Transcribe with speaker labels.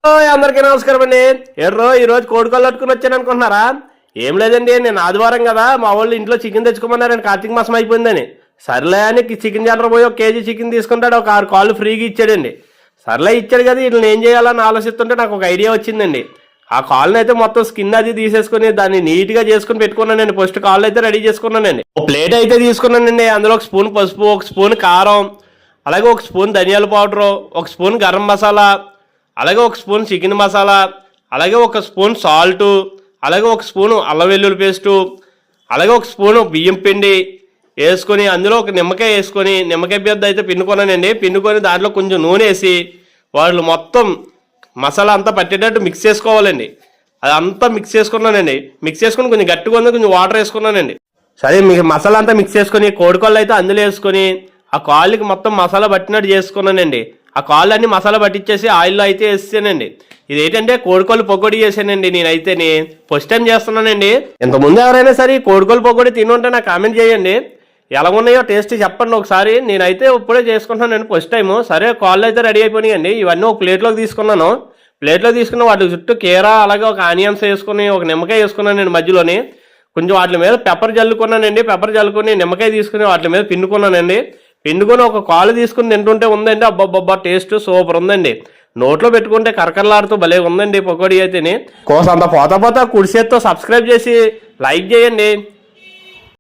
Speaker 1: అందరికీ నమస్కారం అండి. ఈరోజు కోడికళ్ళు పట్టుకుని వచ్చాను అనుకుంటున్నారా? ఏం లేదండి, నేను ఆదివారం కదా మా వాళ్ళు ఇంట్లో చికెన్ తెచ్చుకోమన్నారని, కార్తీక మాసం అయిపోయిందని. సర్లే అని చికెన్ సెంటర్ పోయి 1 కేజీ చికెన్ తీసుకుంటాడు, ఒక 6 కాళ్ళు ఫ్రీగా ఇచ్చాడండి. సర్లే ఇచ్చాడు కదా, వీటిని ఏం చేయాలని ఆలోచిస్తుంటే నాకు ఒక ఐడియా వచ్చిందండి. ఆ కాళ్ళని అయితే మొత్తం స్కిన్ అది తీసేసుకుని దాన్ని నీట్గా చేసుకుని పెట్టుకున్నానండి. ఫస్ట్ కాళ్ళు అయితే రెడీ చేసుకున్నానండి. ఒక ప్లేట్ అయితే తీసుకున్నానండి. అందులో 1 స్పూన్ పసుపు, 1 స్పూన్ కారం, అలాగే 1 స్పూన్ ధనియాల పౌడరు, 1 స్పూన్ గరం మసాలా, అలాగే 1 స్పూన్ చికెన్ మసాలా, అలాగే 1 స్పూన్ సాల్టు, అలాగే 1 స్పూను అల్లం వెల్లుల్లి పేస్టు, అలాగే 1 స్పూను బియ్యం పిండి వేసుకొని అందులో 1 నిమ్మకాయ వేసుకొని, నిమ్మకాయ పెద్ద అయితే పిండుకున్నానండి. పిండుకొని దాంట్లో కొంచెం నూనె వేసి వాళ్ళు మొత్తం మసాలా అంతా పట్టేటట్టు మిక్స్ చేసుకోవాలండి. అదంతా మిక్స్ చేసుకున్నానండి. మిక్స్ చేసుకుని కొంచెం గట్టిగా ఉంది, కొంచెం వాటర్ వేసుకున్నానండి. సరే మీకు మసాలా అంతా మిక్స్ చేసుకొని కోడికాళ్ళు అయితే అందులో వేసుకొని ఆ కాళ్ళకి మొత్తం మసాలా పట్టినట్టు చేసుకున్నానండి. ఆ కాళ్ళు అన్ని మసాలా పట్టించేసి ఆయిల్లో అయితే వేసానండి. ఇదేంటంటే కోడికోళ్ళు పకోడీ చేశానండి. నేనైతే ఫస్ట్ టైం చేస్తున్నానండి. ఇంతకుముందు ఎవరైనా సరే కోడికోళ్ళు పకోడీ తినుంటే నాకు కామెంట్ చేయండి, ఎలా ఉన్నాయో టేస్ట్ చెప్పండి ఒకసారి. నేనైతే ఇప్పుడే చేసుకుంటున్నానండి ఫస్ట్ టైము. సరే కాళ్ళు అయితే రెడీ అయిపోయినాయండి. ఇవన్నీ ఒక ప్లేట్లోకి తీసుకున్నాను. ప్లేట్లోకి తీసుకున్న వాటి చుట్టూ కీరా, అలాగే 1 ఆనియన్స్ వేసుకుని 1 నిమ్మకాయ వేసుకున్నానండి. మధ్యలోని కొంచెం వాటి మీద పెప్పర్ జల్లుకున్నానండి. పెప్పర్ జల్లుకొని నిమ్మకాయ తీసుకుని వాటి మీద పిండుకున్నానండి. పిండుకొని 1 కాలు తీసుకుని తింటుంటే ఉందండి, అబ్బబ్బబ్బా టేస్ట్ సూపర్ ఉందండి. నోట్లో పెట్టుకుంటే కరకరలాడుతూ భలే ఉందండి పకోడీ అయితేనే. కోసంత పోతా కుడి చేత్తో సబ్స్క్రైబ్ చేసి లైక్ చేయండి.